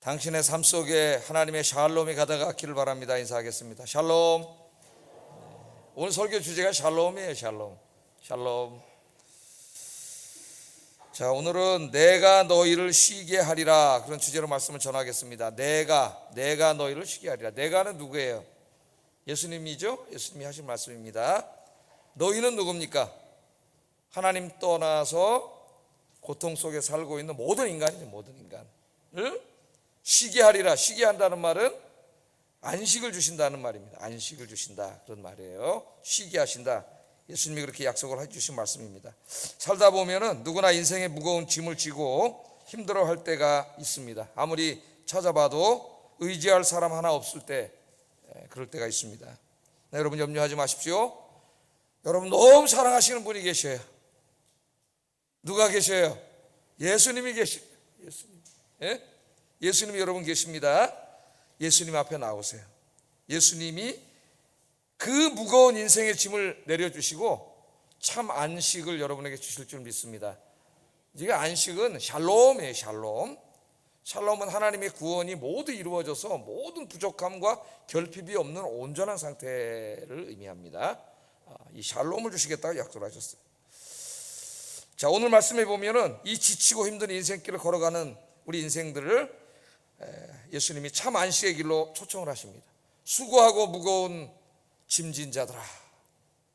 당신의 삶 속에 하나님의 샬롬이 가득하기를 바랍니다. 인사하겠습니다. 샬롬. 오늘 설교 주제가 샬롬이에요. 샬롬. 자, 오늘은 내가 너희를 쉬게 하리라, 그런 주제로 말씀을 전하겠습니다. 내가 너희를 쉬게 하리라. 내가는 누구예요? 예수님이죠. 예수님이 하신 말씀입니다. 너희는 누굽니까? 하나님 떠나서 고통 속에 살고 있는 모든 인간이죠. 모든 인간을 쉬게 하리라. 쉬게 한다는 말은 안식을 주신다는 말입니다. 안식을 주신다, 그런 말이에요. 쉬게 하신다. 예수님이 그렇게 약속을 해주신 말씀입니다. 살다 보면은 누구나 인생의 무거운 짐을 지고 힘들어할 때가 있습니다. 아무리 찾아봐도 의지할 사람 하나 없을 때, 그럴 때가 있습니다. 네, 여러분 염려하지 마십시오. 여러분 너무 사랑하시는 분이 계셔요. 누가 계셔요? 예수님이 계셔요. 예수님이 여러분 계십니다. 예수님 앞에 나오세요. 예수님이 그 무거운 인생의 짐을 내려주시고 참 안식을 여러분에게 주실 줄 믿습니다. 이게 안식은 샬롬이에요. 샬롬은 하나님의 구원이 모두 이루어져서 모든 부족함과 결핍이 없는 온전한 상태를 의미합니다. 이 샬롬을 주시겠다고 약속을 하셨어요. 자, 오늘 말씀해 보면은 이 지치고 힘든 인생길을 걸어가는 우리 인생들을 예수님이 참 안식의 길로 초청을 하십니다. 수고하고 무거운 짐진 자들아,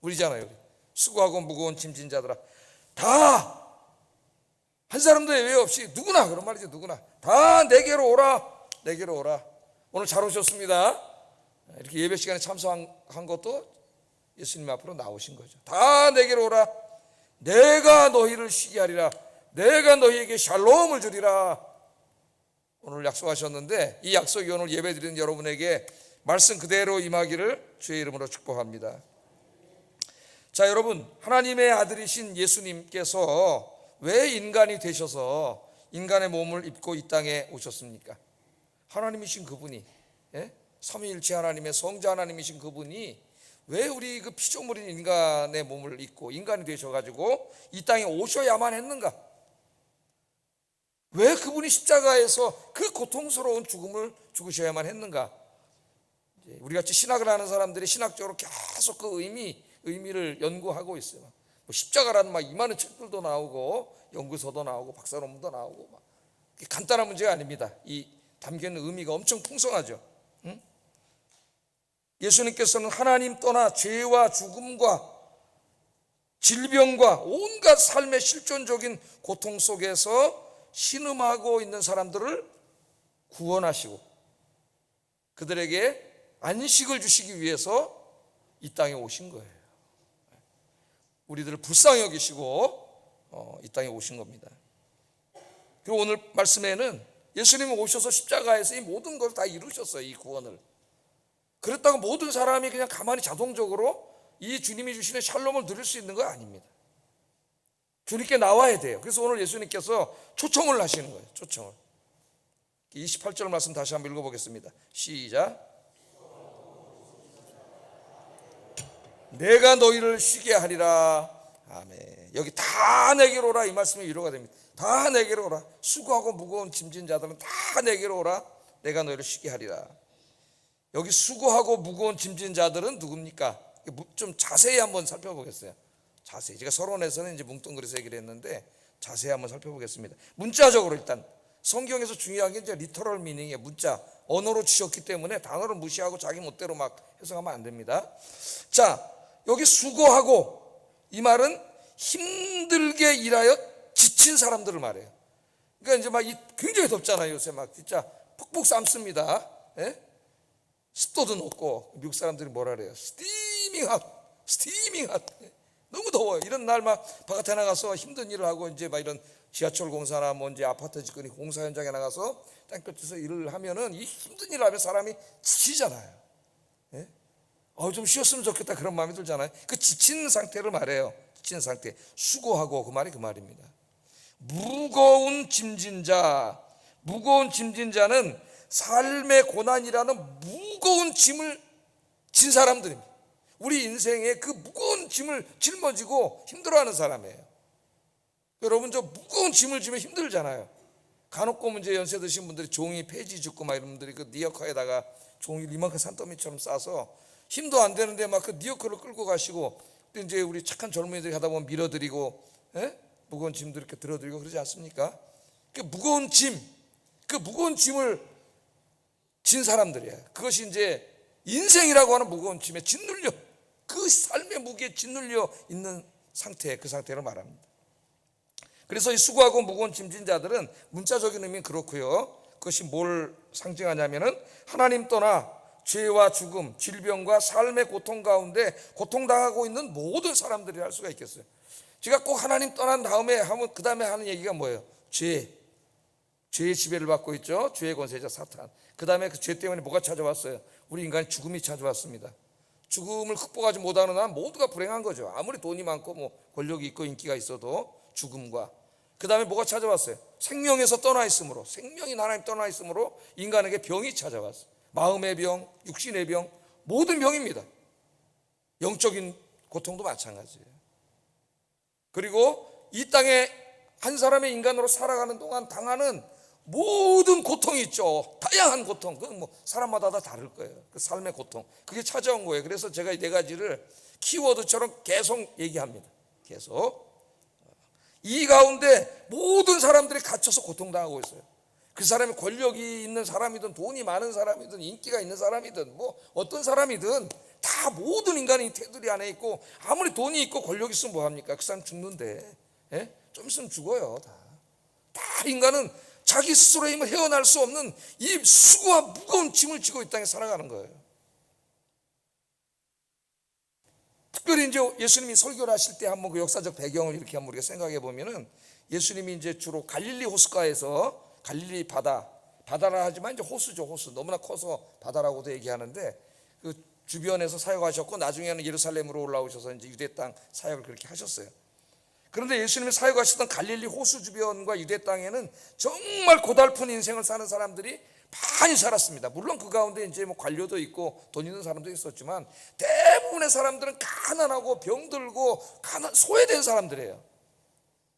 우리잖아요. 수고하고 무거운 짐진 자들아, 다 한 사람도 예외 없이 누구나, 그런 말이죠. 누구나 다 내게로 오라. 오늘 잘 오셨습니다. 이렇게 예배 시간에 참석한 것도 예수님 앞으로 나오신 거죠. 다 내게로 오라. 내가 너희를 쉬게 하리라. 내가 너희에게 샬롬을 주리라. 오늘 약속하셨는데 이 약속이 오늘 예배드리는 여러분에게 말씀 그대로 임하기를 주의 이름으로 축복합니다. 자, 여러분, 하나님의 아들이신 예수님께서 왜 인간이 되셔서 인간의 몸을 입고 이 땅에 오셨습니까? 하나님이신 그분이, 삼위일체 하나님의 성자 하나님이신 그분이 왜 우리 그 피조물인 인간의 몸을 입고 인간이 되셔가지고 이 땅에 오셔야만 했는가? 왜 그분이 십자가에서 그 고통스러운 죽음을 죽으셔야만 했는가? 우리같이 신학을 하는 사람들이 신학적으로 계속 그 의미를 연구하고 있어요. 뭐 십자가라는 막 이만한 책들도 나오고 연구서도 나오고 박사 논문도 나오고 막 간단한 문제가 아닙니다. 이 담겨있는 의미가 엄청 풍성하죠. 예수님께서는 하나님 떠나 죄와 죽음과 질병과 온갖 삶의 실존적인 고통 속에서 신음하고 있는 사람들을 구원하시고 그들에게 안식을 주시기 위해서 이 땅에 오신 거예요. 우리들을 불쌍히 여기시고 이 땅에 오신 겁니다. 그리고 오늘 말씀에는 예수님이 오셔서 십자가에서 이 모든 걸 다 이루셨어요. 이 구원을. 그렇다고 모든 사람이 그냥 가만히 자동적으로 이 주님이 주시는 샬롬을 누릴 수 있는 거 아닙니다. 주님께 나와야 돼요. 그래서 오늘 예수님께서 초청을 하시는 거예요. 초청을. 28절 말씀 다시 한번 읽어보겠습니다. 시작. 내가 너희를 쉬게 하리라. 아멘. 여기 다 내게로 오라, 이 말씀이 위로가 됩니다. 다 내게로 오라. 수고하고 무거운 짐진 자들은 다 내게로 오라. 내가 너희를 쉬게 하리라. 여기 수고하고 무거운 짐진 자들은 누굽니까? 좀 자세히 한번 살펴보겠어요. 자세히. 제가 서론에서는 이제 뭉뚱그려서 얘기를 했는데 자세히 한번 살펴보겠습니다. 문자적으로 일단 성경에서 중요한 게 이제 리터럴 미닝이에요. 문자, 언어로 주셨기 때문에 단어를 무시하고 자기 멋대로 막 해석하면 안 됩니다. 자, 여기 수고하고, 이 말은 힘들게 일하여 지친 사람들을 말해요. 그러니까 이제 막 굉장히 덥잖아요. 요새 막 진짜 푹푹 삶습니다. 습도도 높고, 미국 사람들이 뭐라 그래요? 스티밍 핫. 너무 더워요. 이런 날 막 바깥에 나가서 힘든 일을 하고 이제 막 이런 지하철 공사나 뭐 이제 아파트 짓거리 공사 현장에 나가서 땅끝에서 일을 하면은 이 힘든 일을 하면 사람이 지치잖아요. 좀 쉬었으면 좋겠다, 그런 마음이 들잖아요. 그 지친 상태를 말해요. 지친 상태. 수고하고, 그 말이 그 말입니다. 무거운 짐진 자는 삶의 고난이라는 무거운 짐을 진 사람들입니다. 우리 인생에 그 무거운 짐을 짊어지고 힘들어하는 사람이에요. 여러분, 저 무거운 짐을 지면 힘들잖아요. 간혹 문제 연세 드신 분들이 종이 폐지 죽고 막 이런 분들이 그 니어커에다가 종이를 이만큼 산더미처럼 싸서 힘도 안 되는데 막 그 니어커를 끌고 가시고, 또 이제 우리 착한 젊은이들이 하다 보면 밀어드리고, 무거운 짐도 이렇게 들어드리고 그러지 않습니까? 그 무거운 짐을 진 사람들이에요. 그것이 이제 인생이라고 하는 무거운 짐에 짓눌려, 그 삶의 무게에 짓눌려 있는 상태, 그 상태를 말합니다. 그래서 이 수고하고 무거운 짐진 자들은 문자적인 의미는 그렇고요. 그것이 뭘 상징하냐면은 하나님 떠나 죄와 죽음, 질병과 삶의 고통 가운데 고통당하고 있는 모든 사람들이 할 수가 있겠어요. 제가 꼭 하나님 떠난 다음에 하면 그 다음에 하는 얘기가 뭐예요? 죄의 지배를 받고 있죠. 죄의 권세자 사탄. 그 다음에 그 죄 때문에 뭐가 찾아왔어요? 우리 인간이 죽음이 찾아왔습니다. 죽음을 극복하지 못하는 한 모두가 불행한 거죠. 아무리 돈이 많고 뭐 권력이 있고 인기가 있어도 죽음과, 그 다음에 뭐가 찾아왔어요? 생명에서 떠나 있으므로, 생명인 하나님 떠나 있으므로 인간에게 병이 찾아왔어요. 마음의 병, 육신의 병, 모든 병입니다. 영적인 고통도 마찬가지예요. 그리고 이 땅에 한 사람의 인간으로 살아가는 동안 당하는 모든 고통이 있죠. 다양한 고통. 그건 뭐 사람마다 다 다를 거예요. 그 삶의 고통. 그게 찾아온 거예요. 그래서 제가 이 네 가지를 키워드처럼 계속 얘기합니다. 계속. 이 가운데 모든 사람들이 갇혀서 고통당하고 있어요. 그 사람이 권력이 있는 사람이든 돈이 많은 사람이든 인기가 있는 사람이든 뭐 어떤 사람이든 다 모든 인간이 테두리 안에 있고, 아무리 돈이 있고 권력이 있으면 뭐합니까? 그 사람 죽는데, 좀 있으면 죽어요. 다 인간은 자기 스스로의 힘을 헤어날 수 없는 이 수고와 무거운 짐을 지고 이 땅에 살아가는 거예요. 특별히 이제 예수님이 설교를 하실 때 한번 그 역사적 배경을 이렇게 한번 우리가 생각해 보면은, 예수님이 이제 주로 갈릴리 호숫가에서, 갈릴리 바다라 하지만 이제 호수죠, 호수. 너무나 커서 바다라고도 얘기하는데, 그 주변에서 사역하셨고 나중에는 예루살렘으로 올라오셔서 이제 유대 땅 사역을 그렇게 하셨어요. 그런데 예수님이 사역하셨던 갈릴리 호수 주변과 유대 땅에는 정말 고달픈 인생을 사는 사람들이 많이 살았습니다. 물론 그 가운데 이제 뭐 관료도 있고 돈 있는 사람도 있었지만 대부분의 사람들은 가난하고 병들고 소외된 사람들이에요.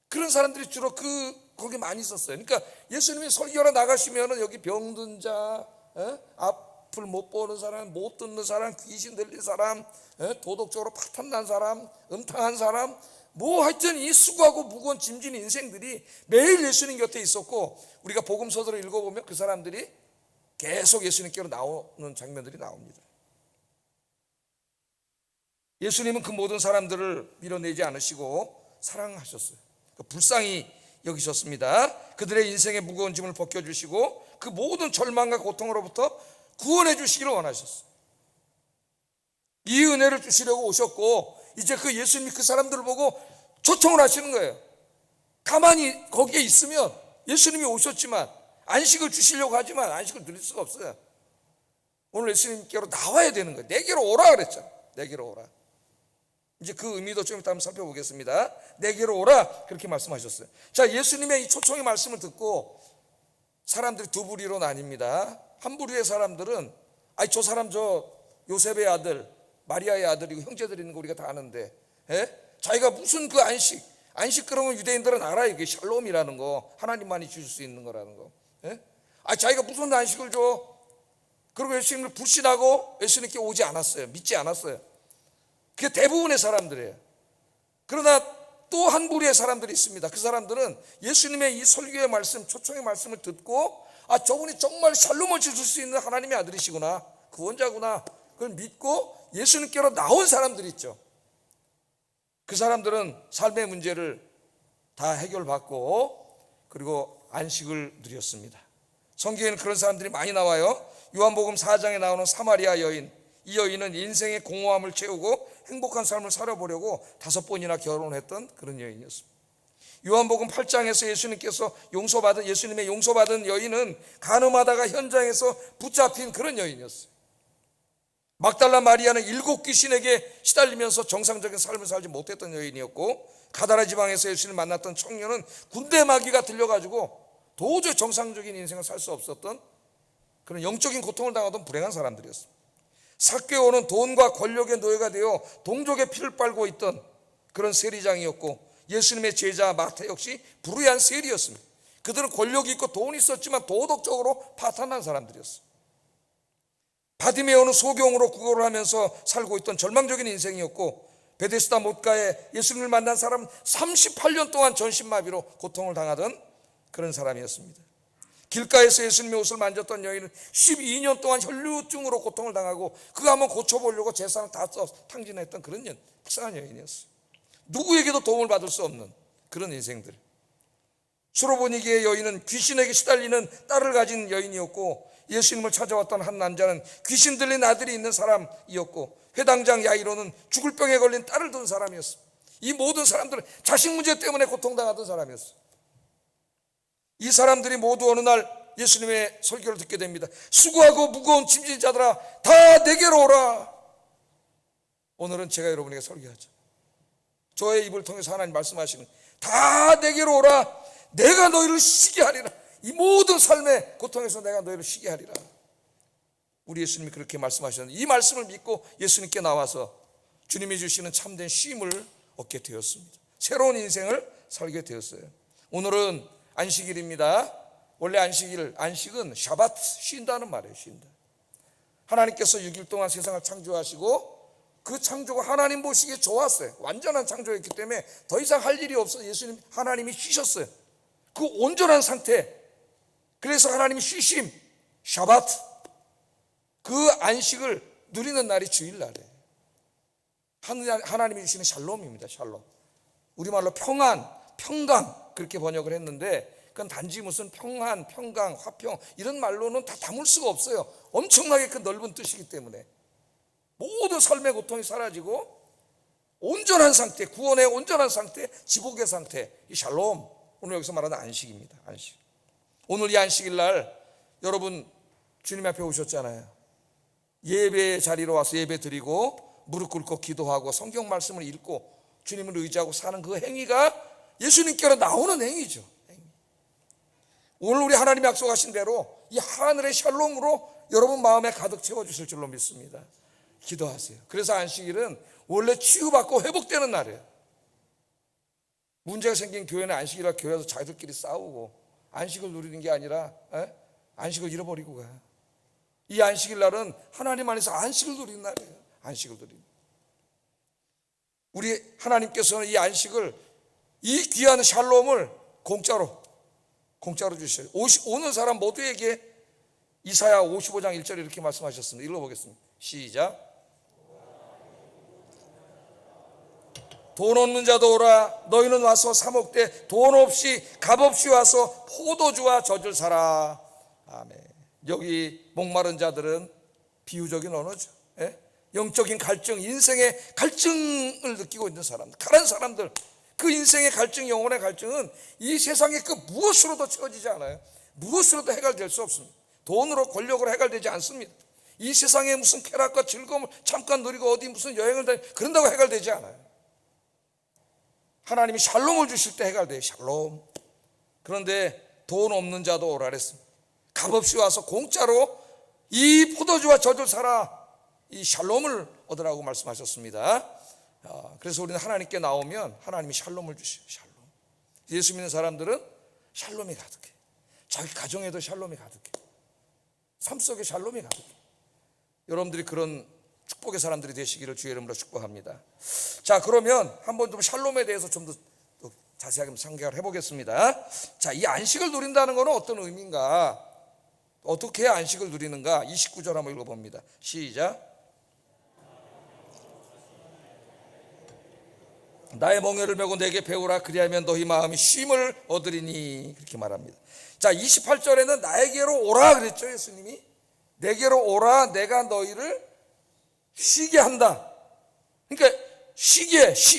그런 사람들이 주로 거기 많이 있었어요. 그러니까 예수님이 설교하러 나가시면은 여기 병든 자, 앞을 못 보는 사람, 못 듣는 사람, 귀신 들린 사람, 도덕적으로 파탄난 사람, 음탕한 사람, 뭐 하여튼 이 수고하고 무거운 짐진 인생들이 매일 예수님 곁에 있었고, 우리가 복음서들을 읽어보면 그 사람들이 계속 예수님께로 나오는 장면들이 나옵니다. 예수님은 그 모든 사람들을 밀어내지 않으시고 사랑하셨어요. 불쌍히 여기셨습니다. 그들의 인생의 무거운 짐을 벗겨주시고 그 모든 절망과 고통으로부터 구원해 주시기를 원하셨어요. 이 은혜를 주시려고 오셨고, 이제 그 예수님이 그 사람들을 보고 초청을 하시는 거예요. 가만히 거기에 있으면, 예수님이 오셨지만 안식을 주시려고 하지만 안식을 누릴 수가 없어요. 오늘 예수님께로 나와야 되는 거예요. 내게로 오라 그랬죠. 내게로 오라. 이제 그 의미도 좀 이따 한번 살펴보겠습니다. 내게로 오라 그렇게 말씀하셨어요. 자, 예수님의 이 초청의 말씀을 듣고 사람들이 두 부류로 나뉩니다. 한 부류의 사람들은 저 사람 요셉의 아들, 마리아의 아들이고 형제들이 있는 거 우리가 다 아는데, 자기가 무슨 그 안식 그러면 유대인들은 알아요. 이게 샬롬이라는 거, 하나님만이 주실 수 있는 거라는 거. 자기가 무슨 안식을 줘? 그리고 예수님을 불신하고 예수님께 오지 않았어요. 믿지 않았어요. 그게 대부분의 사람들이에요. 그러나 또 한 부류의 사람들이 있습니다. 그 사람들은 예수님의 이 설교의 말씀, 초청의 말씀을 듣고 저분이 정말 샬롬을 주실 수 있는 하나님의 아들이시구나, 구원자구나, 그걸 믿고 예수님께로 나온 사람들이 있죠. 그 사람들은 삶의 문제를 다 해결받고 그리고 안식을 누렸습니다. 성경에는 그런 사람들이 많이 나와요. 요한복음 4장에 나오는 사마리아 여인, 이 여인은 인생의 공허함을 채우고 행복한 삶을 살아보려고 5번이나 결혼을 했던 그런 여인이었습니다. 요한복음 8장에서 예수님의 용서받은 여인은 간음하다가 현장에서 붙잡힌 그런 여인이었어요. 막달라 마리아는 7 귀신에게 시달리면서 정상적인 삶을 살지 못했던 여인이었고, 가다라 지방에서 예수님을 만났던 청년은 군대 마귀가 들려가지고 도저히 정상적인 인생을 살 수 없었던 그런 영적인 고통을 당하던 불행한 사람들이었습니다. 삭개오는 돈과 권력의 노예가 되어 동족의 피를 빨고 있던 그런 세리장이었고, 예수님의 제자 마태 역시 불의한 세리였습니다. 그들은 권력이 있고 돈이 있었지만 도덕적으로 파탄난 사람들이었어요. 바디메오는 소경으로 구걸을 하면서 살고 있던 절망적인 인생이었고, 베데스다 못가에 예수님을 만난 사람은 38년 동안 전신마비로 고통을 당하던 그런 사람이었습니다. 길가에서 예수님의 옷을 만졌던 여인은 12년 동안 혈류증으로 고통을 당하고 그거 한번 고쳐보려고 재산을 다 써 탕진했던 그런 불쌍한 여인이었어요. 누구에게도 도움을 받을 수 없는 그런 인생들. 수로보니게의 여인은 귀신에게 시달리는 딸을 가진 여인이었고, 예수님을 찾아왔던 한 남자는 귀신 들린 아들이 있는 사람이었고, 회당장 야이로는 죽을 병에 걸린 딸을 둔 사람이었습니다. 이 모든 사람들은 자식 문제 때문에 고통당하던 사람이었어요. 이 사람들이 모두 어느 날 예수님의 설교를 듣게 됩니다. 수고하고 무거운 짐진 자들아 다 내게로 오라. 오늘은 제가 여러분에게 설교하죠. 저의 입을 통해서 하나님 말씀하시는, 다 내게로 오라. 내가 너희를 쉬게 하리라. 이 모든 삶의 고통에서 내가 너희를 쉬게 하리라. 우리 예수님이 그렇게 말씀하셨는데, 이 말씀을 믿고 예수님께 나와서 주님이 주시는 참된 쉼을 얻게 되었습니다. 새로운 인생을 살게 되었어요. 오늘은 안식일입니다. 원래 안식은 샤바트, 쉰다는 말이에요. 쉰다. 하나님께서 6일 동안 세상을 창조하시고 그 창조가 하나님 보시기에 좋았어요. 완전한 창조였기 때문에 더 이상 할 일이 없어서 하나님이 쉬셨어요. 그 온전한 상태. 그래서 하나님이 쉬심, 샤바트, 그 안식을 누리는 날이 주일날이에요. 하나님이 주시는 샬롬입니다. 샬롬. 우리말로 평안, 평강 그렇게 번역을 했는데, 그건 단지 무슨 평안, 평강, 화평 이런 말로는 다 담을 수가 없어요. 엄청나게 그 넓은 뜻이기 때문에 모든 삶의 고통이 사라지고 온전한 상태, 구원의 온전한 상태, 지복의 상태, 이 샬롬, 오늘 여기서 말하는 안식입니다. 안식. 오늘 이 안식일 날 여러분 주님 앞에 오셨잖아요. 예배 자리로 와서 예배 드리고 무릎 꿇고 기도하고 성경 말씀을 읽고 주님을 의지하고 사는 그 행위가 예수님께로 나오는 행위죠. 오늘 우리 하나님이 약속하신 대로 이 하늘의 샬롬으로 여러분 마음에 가득 채워주실 줄로 믿습니다. 기도하세요. 그래서 안식일은 원래 치유받고 회복되는 날이에요. 문제가 생긴 교회는 안식일날 교회에서 자기들끼리 싸우고 안식을 누리는 게 아니라 안식을 잃어버리고 가요. 이 안식일 날은 하나님 안에서 안식을 누리는 날이에요. 안식을 누리는. 우리 하나님께서는 이 안식을, 이 귀한 샬롬을 공짜로 주셔요. 오는 사람 모두에게 이사야 55장 1절에 이렇게 말씀하셨습니다. 읽어보겠습니다. 시작. 돈 없는 자도 오라. 너희는 와서 사 먹되 돈 없이 값없이 와서 포도주와 젖을 사라. 아멘. 여기 목마른 자들은 비유적인 언어죠. 영적인 갈증, 인생의 갈증을 느끼고 있는 사람들, 가난 사람들, 그 인생의 갈증, 영혼의 갈증은 이 세상의 그 무엇으로도 채워지지 않아요. 무엇으로도 해결될 수 없습니다. 돈으로, 권력으로 해결되지 않습니다. 이 세상의 무슨 쾌락과 즐거움을 잠깐 누리고 어디 무슨 여행을 다니고 그런다고 해결되지 않아요. 하나님이 샬롬을 주실 때 해결돼요. 샬롬. 그런데 돈 없는 자도 오라 그랬습니다. 값없이 와서 공짜로 이 포도주와 젖을 사라. 이 샬롬을 얻으라고 말씀하셨습니다. 그래서 우리는 하나님께 나오면 하나님이 샬롬을 주셔요. 샬롬. 예수 믿는 사람들은 샬롬이 가득해. 자기 가정에도 샬롬이 가득해. 삶 속에 샬롬이 가득해. 여러분들이 그런 축복의 사람들이 되시기를 주의 이름으로 축복합니다. 자, 그러면 한번 좀 샬롬에 대해서 좀 더 자세하게 상기를 해보겠습니다. 자, 이 안식을 누린다는 것은 어떤 의미인가? 어떻게 안식을 누리는가? 29절 한번 읽어봅니다. 시작. 나의 멍에를 메고 내게 배우라. 그리하면 너희 마음이 쉼을 얻으리니. 그렇게 말합니다. 자, 28절에는 나에게로 오라 그랬죠. 예수님이 내게로 오라. 내가 너희를 쉬게 한다. 그러니까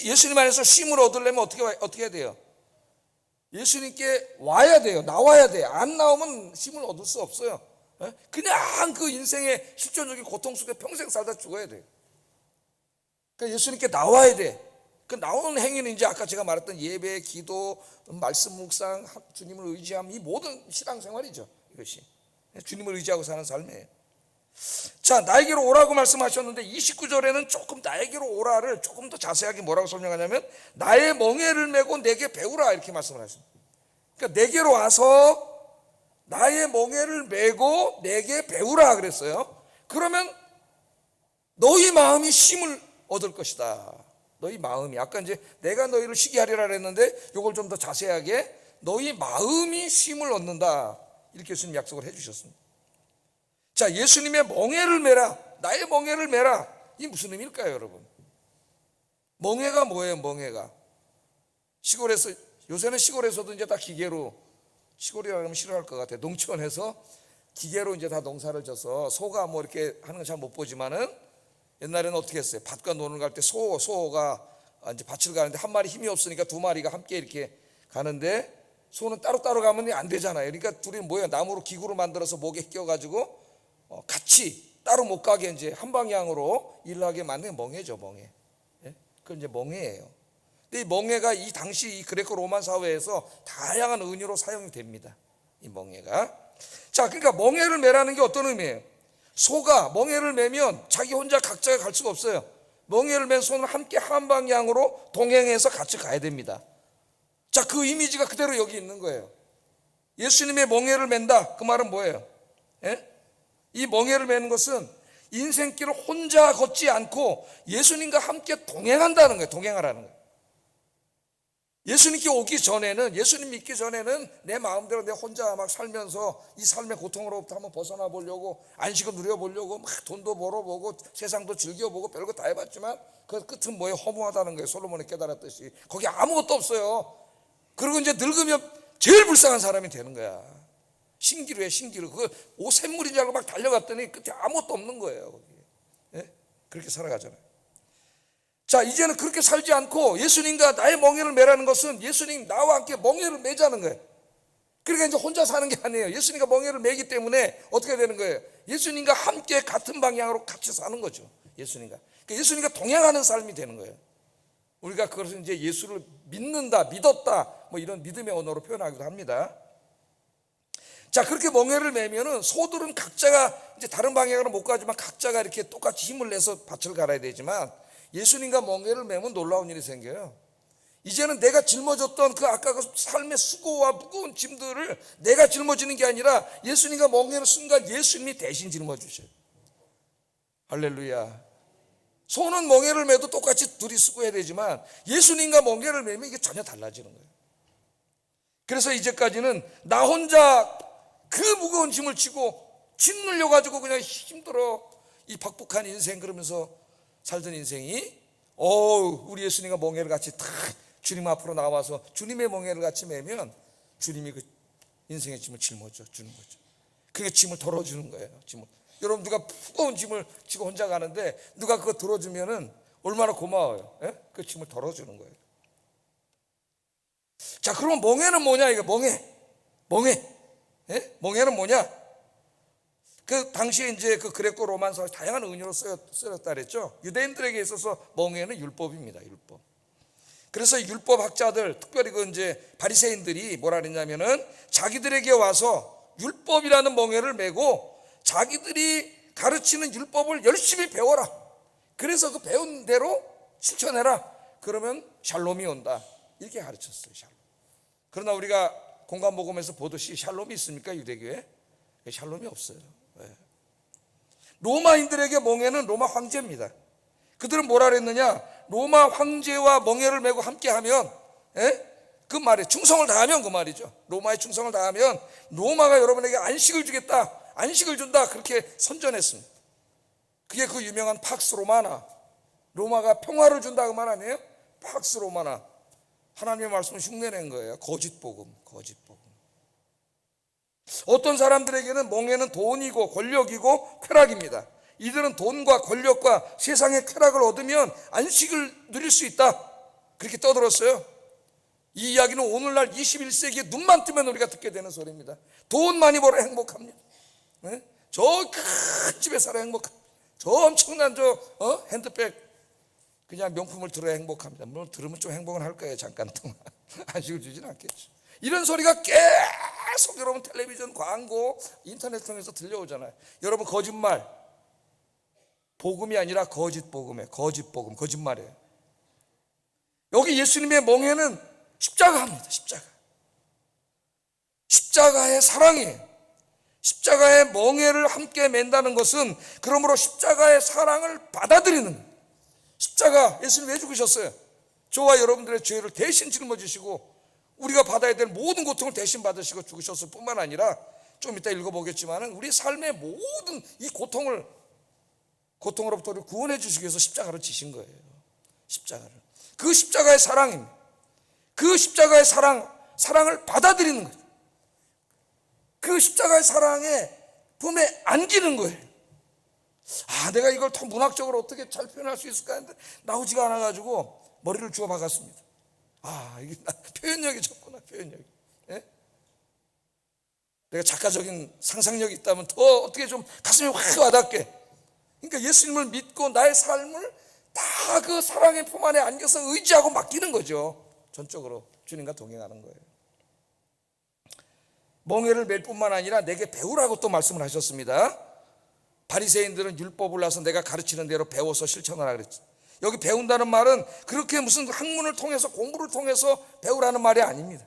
예수님 안에서 쉼을 얻으려면 어떻게 해야 돼요? 예수님께 와야 돼요. 나와야 돼요. 안 나오면 쉼을 얻을 수 없어요. 그냥 그 인생의 실존적인 고통 속에 평생 살다 죽어야 돼요. 그러니까 예수님께 나와야 돼. 그 나오는 행위는 이제 아까 제가 말했던 예배, 기도, 말씀 묵상, 주님을 의지함, 이 모든 신앙생활이죠. 이것이 주님을 의지하고 사는 삶이에요. 자, 나에게로 오라고 말씀하셨는데 29절에는 조금 나에게로 오라를 조금 더 자세하게 뭐라고 설명하냐면 나의 멍에를 메고 내게 배우라 이렇게 말씀을 하십니다. 그러니까 내게로 와서 나의 멍에를 메고 내게 배우라 그랬어요. 그러면 너희 마음이 쉼을 얻을 것이다. 너희 마음이, 아까 이제 내가 너희를 쉬게 하리라 그랬는데 이걸 좀 더 자세하게 너희 마음이 쉼을 얻는다, 이렇게 예수님 약속을 해주셨습니다. 자, 예수님의 멍에를 메라, 나의 멍에를 메라, 이 무슨 의미일까요, 여러분? 멍에가 뭐예요? 멍에가 시골에서, 요새는 시골에서도 이제 다 기계로, 시골이라 그러면 싫어할 것 같아요. 농촌에서 기계로 이제 다 농사를 져서 소가 뭐 이렇게 하는 건 잘 못 보지만은 옛날에는 어떻게 했어요? 밭과 논을 갈 때 소가 이제 밭을 가는데 한 마리 힘이 없으니까 두 마리가 함께 이렇게 가는데 소는 따로따로 가면 안 되잖아요. 그러니까 둘이 뭐야, 나무로 기구로 만들어서 목에 끼워가지고 같이 따로 못 가게 이제 한 방향으로 일하게 만든 멍에죠, 멍에. 예? 그건 이제 멍에예요. 근데 이 멍에가 이 당시 이 그레코 로만 사회에서 다양한 은유로 사용이 됩니다. 이 멍에가. 자, 그러니까 멍에를 메라는 게 어떤 의미예요? 소가 멍에를 메면 자기 혼자 각자가 갈 수가 없어요. 멍에를 맨 소는 함께 한 방향으로 동행해서 같이 가야 됩니다. 자, 그 이미지가 그대로 여기 있는 거예요. 예수님의 멍에를 맨다, 그 말은 뭐예요? 예? 이 멍에를 메는 것은 인생길을 혼자 걷지 않고 예수님과 함께 동행한다는 거예요. 동행하라는 거예요. 예수님께 오기 전에는, 예수님 믿기 전에는 내 마음대로 내 혼자 막 살면서 이 삶의 고통으로부터 한번 벗어나 보려고, 안식을 누려보려고 막 돈도 벌어보고 세상도 즐겨보고 별거 다 해봤지만 그 끝은 뭐예요? 허무하다는 거예요. 솔로몬이 깨달았듯이. 거기 아무것도 없어요. 그리고 이제 늙으면 제일 불쌍한 사람이 되는 거야. 신기루에 신기루. 그 샘물인 줄 알고 막 달려갔더니 끝에 아무것도 없는 거예요. 거기. 예? 그렇게 살아가잖아요. 자, 이제는 그렇게 살지 않고 예수님과 나의 멍에를 메라는 것은 예수님 나와 함께 멍에를 메자는 거예요. 그러니까 이제 혼자 사는 게 아니에요. 예수님과 멍에를 메기 때문에 어떻게 되는 거예요? 예수님과 함께 같은 방향으로 같이 사는 거죠. 예수님과. 그러니까 예수님과 동행하는 삶이 되는 거예요. 우리가 그것을 이제 예수를 믿는다, 믿었다, 뭐 이런 믿음의 언어로 표현하기도 합니다. 자, 그렇게 멍에를 메면은 소들은 각자가 이제 다른 방향으로 못 가지만 각자가 이렇게 똑같이 힘을 내서 밭을 갈아야 되지만 예수님과 멍에를 메면 놀라운 일이 생겨요. 이제는 내가 짊어졌던 그 아까 그 삶의 수고와 무거운 짐들을 내가 짊어지는 게 아니라 예수님과 멍에는 순간 예수님이 대신 짊어주셔요. 할렐루야. 소는 멍에를 메도 똑같이 둘이 수고해야 되지만 예수님과 멍에를 메면 이게 전혀 달라지는 거예요. 그래서 이제까지는 나 혼자 그 무거운 짐을 지고 짓눌려 가지고 그냥 힘들어 이 박복한 인생 그러면서 살던 인생이 우리 예수님과 멍에를 같이 탁 주님 앞으로 나와서 주님의 멍에를 같이 메면 주님이 그 인생의 짐을 짊어져 주는 거죠. 그게 짐을 덜어주는 거예요. 짐을. 여러분, 누가 무거운 짐을 지고 혼자 가는데 누가 그거 들어주면은 얼마나 고마워요. 예? 그 짐을 덜어주는 거예요. 자, 그러면 멍에는 뭐냐? 이거 멍에. 예? 멍에는 뭐냐? 그 당시에 이제 그 그레코 로만서 다양한 은유로 쓰였다 그랬죠. 유대인들에게 있어서 멍에는 율법입니다. 율법. 그래서 율법 학자들, 특별히 그 이제 바리새인들이 뭐라 그랬냐면은 자기들에게 와서 율법이라는 멍에를 메고 자기들이 가르치는 율법을 열심히 배워라. 그래서 그 배운 대로 실천해라. 그러면 샬롬이 온다. 이렇게 가르쳤어요. 샬롬. 그러나 우리가 공감복음에서 보듯이 샬롬이 있습니까? 유대교에? 샬롬이 없어요. 로마인들에게 멍에는 로마 황제입니다. 그들은 뭐라 그랬느냐? 로마 황제와 멍에를 메고 함께하면, 그 말에 충성을 다하면, 그 말이죠. 로마에 충성을 다하면 로마가 여러분에게 안식을 주겠다, 안식을 준다, 그렇게 선전했습니다. 그게 그 유명한 팍스 로마나, 로마가 평화를 준다 그 말 아니에요? 팍스 로마나. 하나님의 말씀을 흉내낸 거예요. 거짓 복음. 어떤 사람들에게는 멍에는 돈이고 권력이고 쾌락입니다. 이들은 돈과 권력과 세상의 쾌락을 얻으면 안식을 누릴 수 있다, 그렇게 떠들었어요. 이 이야기는 오늘날 21세기에 눈만 뜨면 우리가 듣게 되는 소리입니다. 돈 많이 벌어 행복합니다. 저 큰 집에 살아 행복합니다. 저 엄청난 핸드백 그냥 명품을 들어야 행복합니다. 물론 들으면 좀 행복은 할 거예요. 잠깐 동안. 안식을 주진 않겠죠. 이런 소리가 계속 여러분 텔레비전 광고, 인터넷 통해서 들려오잖아요. 여러분, 거짓말. 복음이 아니라 거짓 복음이에요. 거짓 복음, 거짓말이에요. 여기 예수님의 멍에는 십자가입니다. 십자가. 십자가의 사랑이에요. 십자가의 멍에를 함께 맨다는 것은 그러므로 십자가의 사랑을 받아들이는 거예요. 십자가, 예수님 왜 죽으셨어요? 저와 여러분들의 죄를 대신 짊어지시고 우리가 받아야 될 모든 고통을 대신 받으시고 죽으셨을 뿐만 아니라, 좀 이따 읽어보겠지만 우리 삶의 모든 이 고통으로부터 우리를 구원해 주시기 위해서 십자가를 지신 거예요. 십자가를. 그 십자가의 사랑입니다. 그 십자가의 사랑을 받아들이는 거예요. 그 십자가의 사랑에 품에 안기는 거예요. 내가 이걸 더 문학적으로 어떻게 잘 표현할 수 있을까 했는데 나오지가 않아가지고 머리를 주워 박았습니다. 이게 표현력이 좋구나, 표현력이. 예? 내가 작가적인 상상력이 있다면 더 어떻게 좀 가슴에 확 와닿게. 그러니까 예수님을 믿고 나의 삶을 다 그 사랑의 품 안에 안겨서 의지하고 맡기는 거죠. 전적으로 주님과 동행하는 거예요. 멍에를 맬 뿐만 아니라 내게 배우라고 또 말씀을 하셨습니다. 바리새인들은 율법을 나서 내가 가르치는 대로 배워서 실천하라 그랬죠. 여기 배운다는 말은 그렇게 무슨 학문을 통해서, 공부를 통해서 배우라는 말이 아닙니다.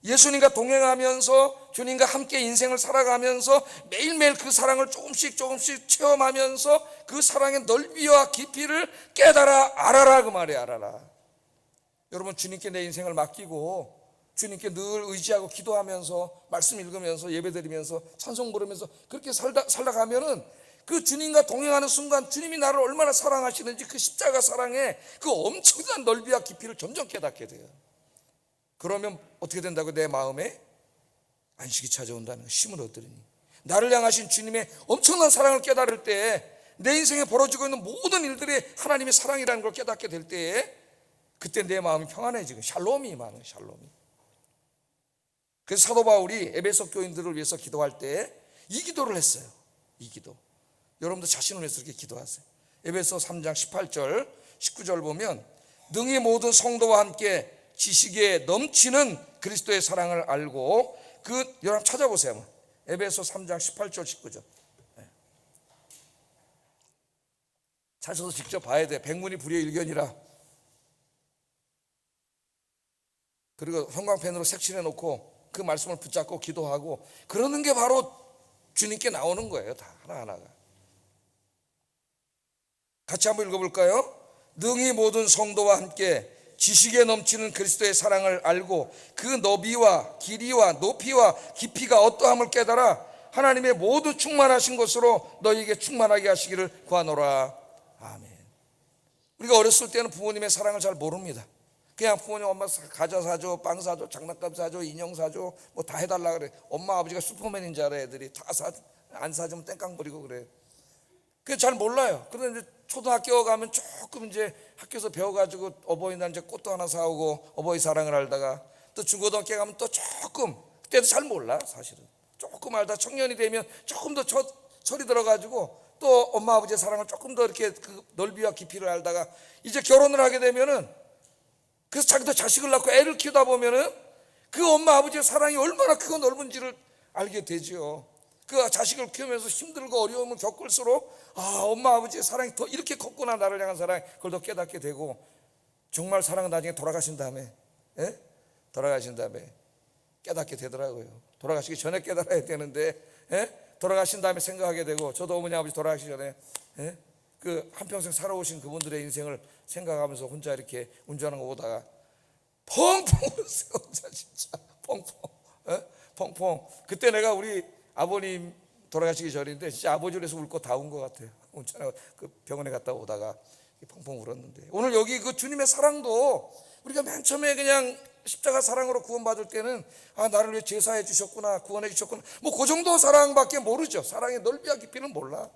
예수님과 동행하면서 주님과 함께 인생을 살아가면서 매일매일 그 사랑을 조금씩 체험하면서 그 사랑의 넓이와 깊이를 깨달아 알아라, 그 말이에요. 알아라. 여러분, 주님께 내 인생을 맡기고 주님께 늘 의지하고 기도하면서 말씀 읽으면서 예배드리면서 찬송 부르면서 그렇게 살다가면은 그 주님과 동행하는 순간 주님이 나를 얼마나 사랑하시는지 그 십자가 사랑의 그 엄청난 넓이와 깊이를 점점 깨닫게 돼요. 그러면 어떻게 된다고? 내 마음에 안식이 찾아온다는 힘을 얻으리니. 나를 향하신 주님의 엄청난 사랑을 깨달을 때, 내 인생에 벌어지고 있는 모든 일들이 하나님의 사랑이라는 걸 깨닫게 될 때에, 그때 내 마음이 평안해지고 샬롬이 임하는, 샬롬이. 그래서 사도 바울이 에베소 교인들을 위해서 기도할 때 이 기도를 했어요. 이 기도. 여러분도 자신을 위해서 이렇게 기도하세요. 에베소 3장 18절 19절 보면, 능히 모든 성도와 함께 지식에 넘치는 그리스도의 사랑을 알고, 여러분 찾아보세요. 에베소 3장 18절 19절. 찾아서 직접 봐야 돼. 백문이 불여일견이라. 그리고 형광펜으로 색칠해 놓고 그 말씀을 붙잡고 기도하고 그러는 게 바로 주님께 나오는 거예요. 다 하나하나가. 같이 한번 읽어볼까요? 능히 모든 성도와 함께 지식에 넘치는 그리스도의 사랑을 알고 그 너비와 길이와 높이와 깊이가 어떠함을 깨달아 하나님의 모두 충만하신 것으로 너희에게 충만하게 하시기를 구하노라. 아멘. 우리가 어렸을 때는 부모님의 사랑을 잘 모릅니다. 그냥 부모님, 엄마 과자 사줘, 빵 사줘, 장난감 사줘, 인형 사줘, 뭐 다 해달라 그래. 엄마 아버지가 슈퍼맨인 줄 알아. 애들이 다 안 사주면 땡깡 부리고 그래. 그게 잘 몰라요. 그런데 이제 초등학교 가면 조금 이제 학교에서 배워가지고 어버이날 이제 꽃도 하나 사오고 어버이 사랑을 알다가, 또 중고등학교 가면 또 조금, 그때도 잘 몰라 사실은. 조금 알다 청년이 되면 조금 더 철이 들어가지고 또 엄마 아버지의 사랑을 조금 더 이렇게 그 넓이와 깊이를 알다가 이제 결혼을 하게 되면은, 그래서 자기도 자식을 낳고 애를 키우다 보면은 그 엄마 아버지의 사랑이 얼마나 크고 넓은지를 알게 되죠. 그 자식을 키우면서 힘들고 어려움을 겪을수록 엄마 아버지의 사랑이 더 이렇게 컸구나, 나를 향한 사랑, 그걸 더 깨닫게 되고, 정말 사랑은 나중에 돌아가신 다음에 깨닫게 되더라고요. 돌아가시기 전에 깨달아야 되는데 돌아가신 다음에 생각하게 되고, 저도 어머니 아버지 돌아가시기 전에 그 한평생 살아오신 그분들의 인생을 생각하면서 혼자 이렇게 운전하는 거 보다가 펑펑 울었어요. 혼자 진짜 펑펑. 그때 내가 우리 아버님 돌아가시기 전인데 진짜 아버지를 해서 울고 다 운 것 같아요. 운전하고 그 병원에 갔다 오다가 펑펑 울었는데, 오늘 여기 그 주님의 사랑도 우리가 맨 처음에 그냥 십자가 사랑으로 구원받을 때는 나를 위해 제사해 주셨구나, 구원해 주셨구나, 뭐 그 정도 사랑밖에 모르죠. 사랑의 넓이와 깊이는 몰라.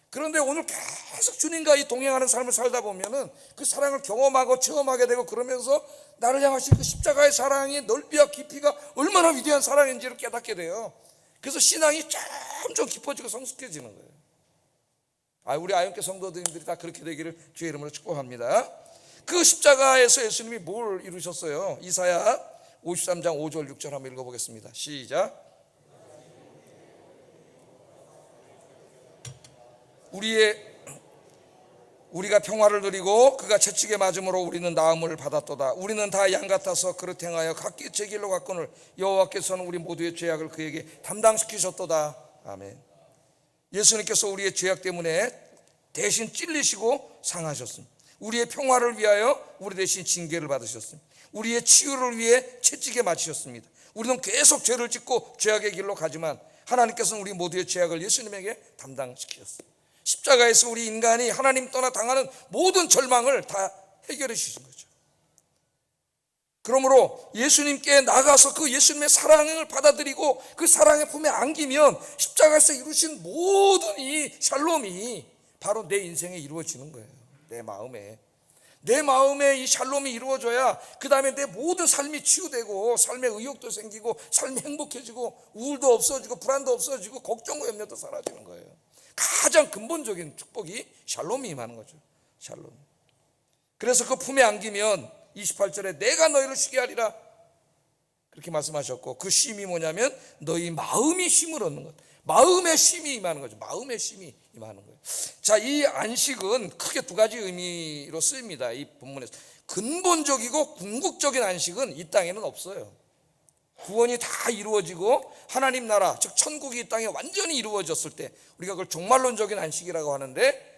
그런데 오늘 계속 주님과 이 동행하는 삶을 살다 보면은 그 사랑을 경험하고 체험하게 되고, 그러면서 나를 향하신 그 십자가의 사랑의 넓이와 깊이가 얼마나 위대한 사랑인지를 깨닫게 돼요. 그래서 신앙이 점점 깊어지고 성숙해지는 거예요. 우리 아영교 성도들이 다 그렇게 되기를 주의 이름으로 축복합니다. 그 십자가에서 예수님이 뭘 이루셨어요? 이사야 53장 5절 6절 한번 읽어보겠습니다. 시작. 우리가 평화를 누리고 그가 채찍에 맞음으로 우리는 나음을 받았도다. 우리는 다 양 같아서 그릇 행하여 각기 제 길로 갔거늘 여호와께서는 우리 모두의 죄악을 그에게 담당시키셨도다. 아멘. 예수님께서 우리의 죄악 때문에 대신 찔리시고 상하셨습니다. 우리의 평화를 위하여 우리 대신 징계를 받으셨습니다. 우리의 치유를 위해 채찍에 맞으셨습니다. 우리는 계속 죄를 짓고 죄악의 길로 가지만 하나님께서는 우리 모두의 죄악을 예수님에게 담당시키셨습니다. 십자가에서 우리 인간이 하나님 떠나 당하는 모든 절망을 다 해결해 주신 거죠. 그러므로 예수님께 나가서 그 예수님의 사랑을 받아들이고 그 사랑의 품에 안기면 십자가에서 이루신 모든 이 샬롬이 바로 내 인생에 이루어지는 거예요. 내 마음에 이 샬롬이 이루어져야 그 다음에 내 모든 삶이 치유되고 삶의 의욕도 생기고 삶이 행복해지고 우울도 없어지고 불안도 없어지고 걱정과 염려도 사라지는 거예요. 가장 근본적인 축복이 샬롬이 임하는 거죠. 샬롬. 그래서 그 품에 안기면 28절에 내가 너희를 쉬게 하리라 그렇게 말씀하셨고, 그 쉼이 뭐냐면 너희 마음이 쉼을 얻는 것, 마음의 쉼이 임하는 거죠. 마음의 쉼이 임하는 거예요. 자, 이 안식은 크게 두 가지 의미로 쓰입니다. 이 본문에서 근본적이고 궁극적인 안식은 이 땅에는 없어요. 구원이 다 이루어지고 하나님 나라 즉 천국이 이 땅에 완전히 이루어졌을 때 우리가 그걸 종말론적인 안식이라고 하는데,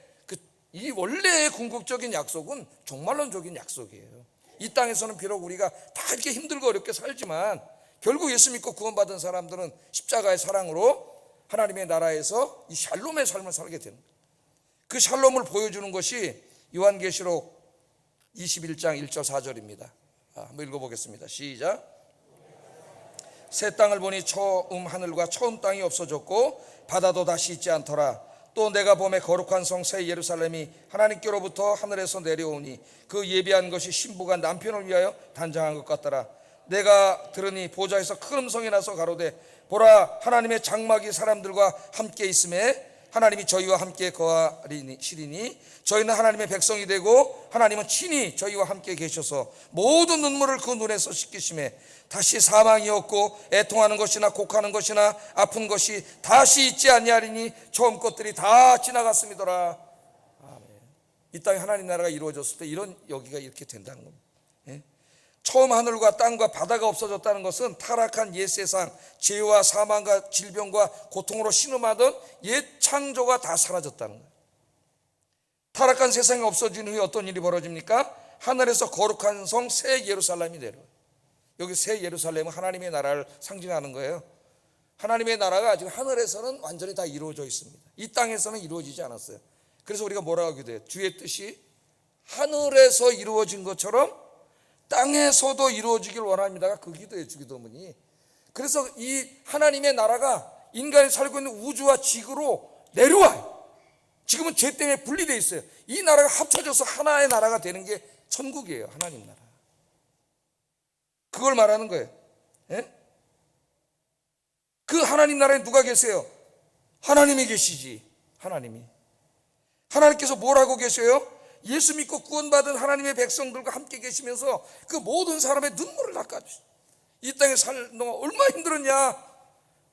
이 원래의 궁극적인 약속은 종말론적인 약속이에요. 이 땅에서는 비록 우리가 다 이렇게 힘들고 어렵게 살지만 결국 예수 믿고 구원받은 사람들은 십자가의 사랑으로 하나님의 나라에서 이 샬롬의 삶을 살게 되는 거예요. 그 샬롬을 보여주는 것이 요한계시록 21장 1절 4절입니다. 한번 읽어보겠습니다. 시작. 새 땅을 보니 처음 하늘과 처음 땅이 없어졌고 바다도 다시 있지 않더라. 또 내가 보매 거룩한 성 새 예루살렘이 하나님께로부터 하늘에서 내려오니 그 예비한 것이 신부가 남편을 위하여 단장한 것 같더라. 내가 들으니 보좌에서 큰 음성이 나서 가로되 보라, 하나님의 장막이 사람들과 함께 있음에 하나님이 저희와 함께 거하시리니 저희는 하나님의 백성이 되고 하나님은 친히 저희와 함께 계셔서 모든 눈물을 그 눈에서 씻기심에 다시 사망이 없고 애통하는 것이나 곡하는 것이나 아픈 것이 다시 있지 아니하리니 처음 것들이 다 지나갔음이더라. 아멘. 이 땅에 하나님 나라가 이루어졌을 때 이런 여기가 이렇게 된다는 겁니다. 예? 처음 하늘과 땅과 바다가 없어졌다는 것은 타락한 옛 세상, 죄와 사망과 질병과 고통으로 신음하던 옛 창조가 다 사라졌다는 거예요. 타락한 세상이 없어진 후에 어떤 일이 벌어집니까? 하늘에서 거룩한 성 새 예루살렘이 내려와요. 여기 새 예루살렘은 하나님의 나라를 상징하는 거예요. 하나님의 나라가 지금 하늘에서는 완전히 다 이루어져 있습니다. 이 땅에서는 이루어지지 않았어요. 그래서 우리가 뭐라고 하게 돼요? 주의 뜻이 하늘에서 이루어진 것처럼 땅에서도 이루어지길 원합니다가 그 기도예요. 주기도문이. 그래서 이 하나님의 나라가 인간이 살고 있는 우주와 지구로 내려와요. 지금은 죄 때문에 분리되어 있어요. 이 나라가 합쳐져서 하나의 나라가 되는 게 천국이에요. 하나님 나라. 그걸 말하는 거예요. 예? 그 하나님 나라에 누가 계세요? 하나님이 계시지. 하나님께서 뭘 하고 계셔요? 예수 믿고 구원받은 하나님의 백성들과 함께 계시면서 그 모든 사람의 눈물을 닦아주시죠. 이 땅에 살는 동안 얼마나 힘들었냐.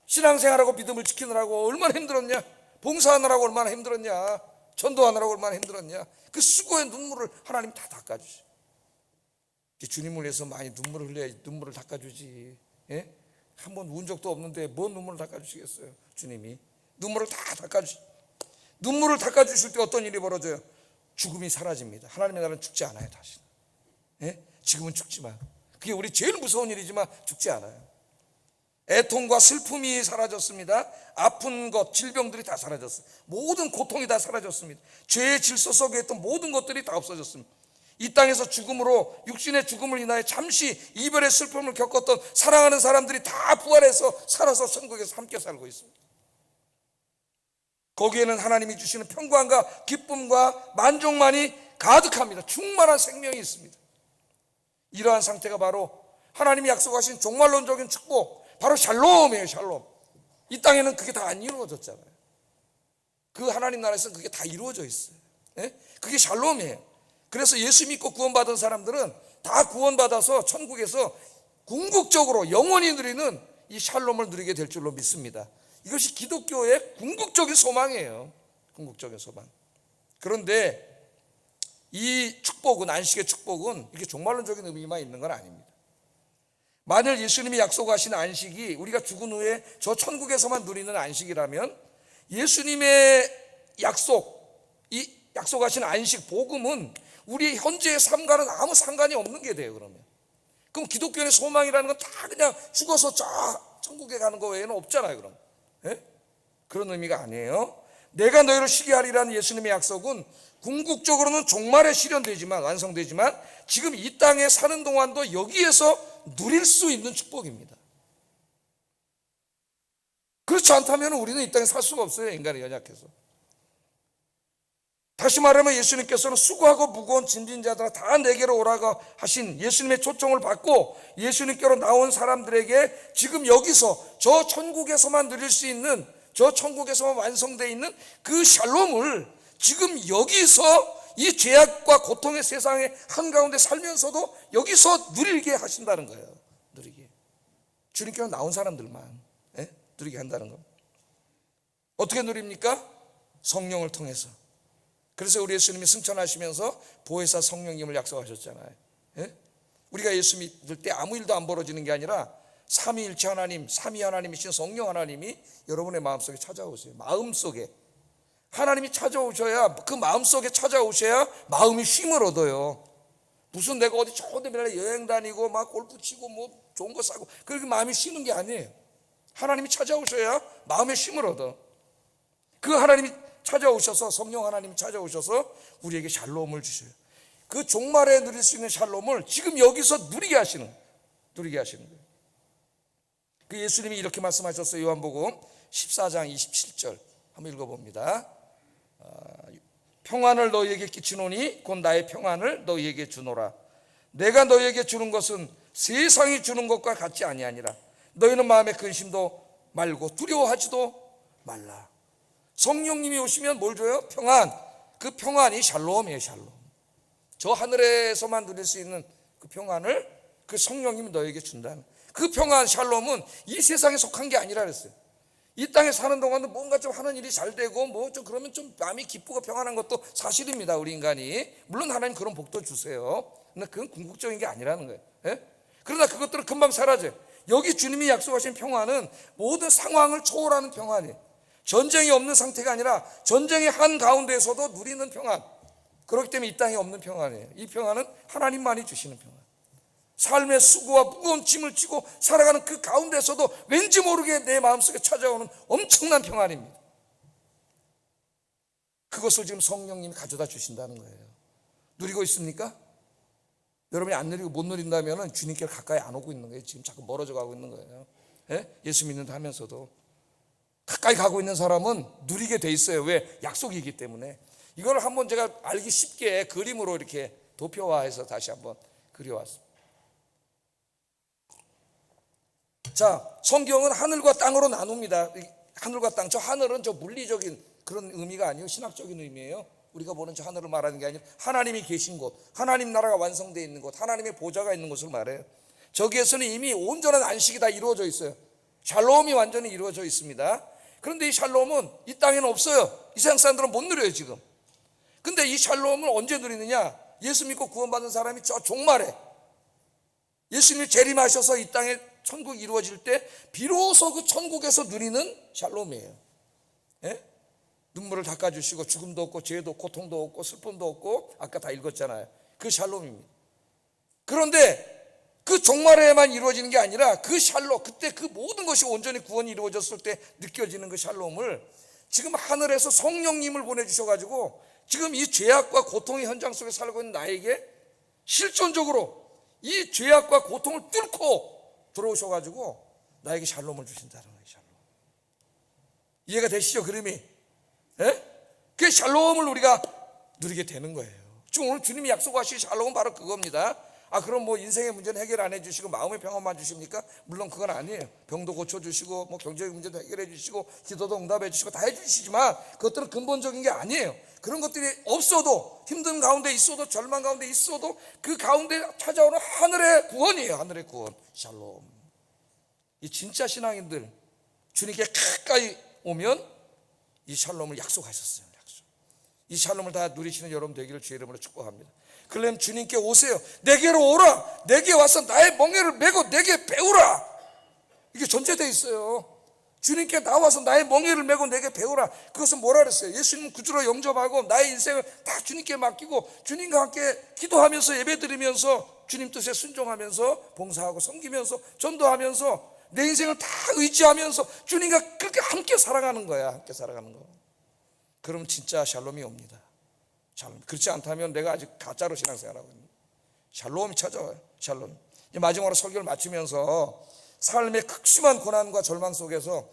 신앙생활하고 믿음을 지키느라고 얼마나 힘들었냐. 봉사하느라고 얼마나 힘들었냐. 전도하느라고 얼마나 힘들었냐. 그 수고의 눈물을 하나님 다 닦아주시죠. 주님을 위해서 많이 눈물을 흘려야 눈물을 닦아주지. 예? 한번 운 적도 없는데 뭔 눈물을 닦아주시겠어요. 주님이 눈물을 다 닦아주시. 눈물을 닦아주실 때 어떤 일이 벌어져요? 죽음이 사라집니다. 하나님의 나라는 죽지 않아요. 다시. 예? 지금은 죽지만 그게 우리 제일 무서운 일이지만 죽지 않아요. 애통과 슬픔이 사라졌습니다. 아픈 것, 질병들이 다 사라졌어요. 모든 고통이 다 사라졌습니다. 죄의 질서 속에 있던 모든 것들이 다 없어졌습니다. 이 땅에서 죽음으로, 육신의 죽음을 인하여 잠시 이별의 슬픔을 겪었던 사랑하는 사람들이 다 부활해서 살아서 천국에서 함께 살고 있습니다. 거기에는 하나님이 주시는 평강과 기쁨과 만족만이 가득합니다. 충만한 생명이 있습니다. 이러한 상태가 바로 하나님이 약속하신 종말론적인 축복, 바로 샬롬이에요. 샬롬. 이 땅에는 그게 다 안 이루어졌잖아요. 그 하나님 나라에서는 그게 다 이루어져 있어요. 예? 그게 샬롬이에요. 그래서 예수 믿고 구원받은 사람들은 다 구원받아서 천국에서 궁극적으로 영원히 누리는 이 샬롬을 누리게 될 줄로 믿습니다. 이것이 기독교의 궁극적인 소망이에요. 궁극적인 소망. 그런데 이 축복은, 안식의 축복은 이렇게 종말론적인 의미만 있는 건 아닙니다. 만일 예수님이 약속하신 안식이 우리가 죽은 후에 저 천국에서만 누리는 안식이라면 예수님의 이 약속하신 안식, 복음은 우리 현재의 삶과는 아무 상관이 없는 게 돼요. 그럼 기독교의 소망이라는 건 다 그냥 죽어서 저 천국에 가는 거 외에는 없잖아요. 그럼 그런 의미가 아니에요. 내가 너희를 쉬게 하리라는 예수님의 약속은 궁극적으로는 종말에 실현되지만, 완성되지만 지금 이 땅에 사는 동안도 여기에서 누릴 수 있는 축복입니다. 그렇지 않다면 우리는 이 땅에 살 수가 없어요. 인간이 연약해서. 다시 말하면 예수님께서는 수고하고 무거운 짐진 자들아 다 내게로 오라고 하신 예수님의 초청을 받고 예수님께로 나온 사람들에게 지금 여기서 저 천국에서만 누릴 수 있는, 저 천국에서만 완성되어 있는 그 샬롬을 지금 여기서 이 죄악과 고통의 세상의 한가운데 살면서도 여기서 누리게 하신다는 거예요. 누리게. 주님께로 나온 사람들만 누리게 한다는 겁니다. 어떻게 누립니까? 성령을 통해서. 그래서 우리 예수님이 승천하시면서 보혜사 성령님을 약속하셨잖아요. 우리가 예수 믿을 때 아무 일도 안 벌어지는 게 아니라 삼위일체 하나님, 삼위 하나님이신 성령 하나님이 여러분의 마음속에 찾아오세요. 마음속에 하나님이 찾아오셔야, 그 마음속에 찾아오셔야 마음이 쉼을 얻어요. 무슨 내가 어디 좋은 데 여행 다니고 막 골프 치고 뭐 좋은 거 사고 그렇게 마음이 쉬는 게 아니에요. 하나님이 찾아오셔야 마음의 쉼을 얻어. 그 하나님이 찾아오셔서, 성령 하나님이 찾아오셔서 우리에게 샬롬을 주셔요. 그 종말에 누릴 수 있는 샬롬을 지금 여기서 누리게 하시는 거예요. 그 예수님이 이렇게 말씀하셨어요. 요한복음 14장 27절 한번 읽어봅니다. 평안을 너희에게 끼치노니 곧 나의 평안을 너희에게 주노라. 내가 너희에게 주는 것은 세상이 주는 것과 같지 아니하니라. 너희는 마음에 근심도 말고 두려워하지도 말라. 성령님이 오시면 뭘 줘요? 평안. 그 평안이 샬롬이에요. 샬롬. 저 하늘에서만 누릴 수 있는 그 평안을 그 성령님이 너에게 준다는, 그 평안, 샬롬은 이 세상에 속한 게 아니라 그랬어요. 이 땅에 사는 동안은 뭔가 좀 하는 일이 잘 되고 뭐 좀 그러면 좀 마음이 기쁘고 평안한 것도 사실입니다. 우리 인간이. 물론 하나님 그런 복도 주세요. 근데 그건 궁극적인 게 아니라는 거예요. 그러나 그것들은 금방 사라져요. 여기 주님이 약속하신 평안은 모든 상황을 초월하는 평안이에요. 전쟁이 없는 상태가 아니라 전쟁의 한가운데에서도 누리는 평안. 그렇기 때문에 이 땅에 없는 평안이에요. 이 평안은 하나님만이 주시는 평안. 삶의 수고와 무거운 짐을 지고 살아가는 그 가운데서도 왠지 모르게 내 마음속에 찾아오는 엄청난 평안입니다. 그것을 지금 성령님이 가져다 주신다는 거예요. 누리고 있습니까? 여러분이 안 누리고 못 누린다면 주님께 가까이 안 오고 있는 거예요. 지금 자꾸 멀어져 가고 있는 거예요. 예수 믿는다 하면서도 가까이 가고 있는 사람은 누리게 돼 있어요. 왜? 약속이기 때문에. 이걸 한번 제가 알기 쉽게 그림으로 이렇게 도표화해서 다시 한번 그려왔습니다. 자, 성경은 하늘과 땅으로 나눕니다. 하늘과 땅, 저 하늘은 저 물리적인 그런 의미가 아니에요. 신학적인 의미예요. 우리가 보는 저 하늘을 말하는 게 아니라 하나님이 계신 곳, 하나님 나라가 완성되어 있는 곳, 하나님의 보좌가 있는 곳을 말해요. 저기에서는 이미 온전한 안식이 다 이루어져 있어요. 샬롬이 완전히 이루어져 있습니다. 그런데 이 샬롬은 이 땅에는 없어요. 이 세상 사람들은 못 누려요 지금. 근데 이 샬롬을 언제 누리느냐? 예수 믿고 구원받은 사람이 저 종말에 예수님이 재림하셔서 이 땅에 천국이 이루어질 때 비로소 그 천국에서 누리는 샬롬이에요. 눈물을 닦아주시고 죽음도 없고 죄도 고통도 없고 슬픔도 없고 아까 다 읽었잖아요. 그 샬롬입니다. 그런데 그 종말에만 이루어지는 게 아니라 그 샬롬, 그때 그 모든 것이 온전히 구원이 이루어졌을 때 느껴지는 그 샬롬을 지금 하늘에서 성령님을 보내주셔가지고 지금 이 죄악과 고통의 현장 속에 살고 있는 나에게 실존적으로 이 죄악과 고통을 뚫고 들어오셔가지고 나에게 샬롬을 주신다는 거예요. 샬롬. 이해가 되시죠? 그림이? 그 샬롬을 우리가 누리게 되는 거예요. 지금 오늘 주님이 약속하신 샬롬은 바로 그겁니다. 그럼 뭐 인생의 문제는 해결 안 해주시고 마음의 평안만 주십니까? 물론 그건 아니에요. 병도 고쳐주시고 뭐 경제적 문제도 해결해 주시고 기도도 응답해 주시고 다 해주시지만 그것들은 근본적인 게 아니에요. 그런 것들이 없어도, 힘든 가운데 있어도, 절망 가운데 있어도 그 가운데 찾아오는 하늘의 구원이에요. 하늘의 구원, 샬롬. 이 진짜 신앙인들 주님께 가까이 오면 이 샬롬을 약속하셨어요. 약속. 이 샬롬을 다 누리시는 여러분 되기를 주의 이름으로 축복합니다. 그러면 주님께 오세요. 내게로 오라. 내게 와서 나의 멍에를 메고 내게 배우라. 이게 전제되어 있어요. 주님께 나와서 나의 멍에를 메고 내게 배우라. 그것은 뭐라 그랬어요? 예수님 구주로 영접하고 나의 인생을 다 주님께 맡기고 주님과 함께 기도하면서 예배드리면서 주님 뜻에 순종하면서 봉사하고 섬기면서 전도하면서 내 인생을 다 의지하면서 주님과 그렇게 함께 살아가는 거야. 함께 살아가는 거. 그럼 진짜 샬롬이 옵니다. 샬롬. 그렇지 않다면 내가 아직 가짜로 신앙생활하고 있는 샬롬이 찾아와요. 샬롬. 마지막으로 설교를 마치면서 삶의 극심한 고난과 절망 속에서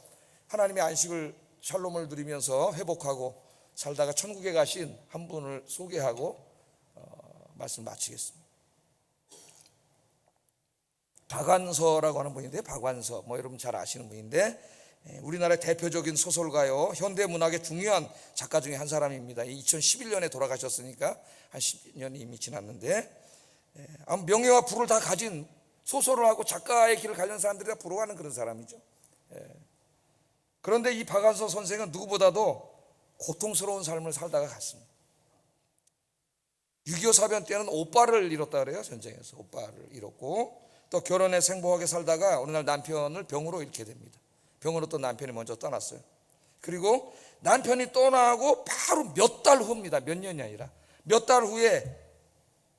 하나님의 안식을 샬롬을 누리면서 회복하고 살다가 천국에 가신 한 분을 소개하고 말씀 마치겠습니다. 박완서라고 하는 분인데, 박완서 여러분 잘 아시는 분인데 우리나라의 대표적인 소설가요, 현대문학의 중요한 작가 중에 한 사람입니다. 2011년에 돌아가셨으니까 한 10년이 이미 지났는데 명예와 부를 다 가진 소설을 하고 작가의 길을 가려는 사람들이 다 부러워하는 그런 사람이죠. 그런데 이 박완서 선생은 누구보다도 고통스러운 삶을 살다가 갔습니다. 6.25 사변 때는 오빠를 잃었다 그래요. 전쟁에서 오빠를 잃었고, 또 결혼에 생보하게 살다가 어느 날 남편을 병으로 잃게 됩니다. 병으로 또 남편이 먼저 떠났어요. 그리고 남편이 떠나고 바로 몇 달 후입니다. 몇 년이 아니라 몇 달 후에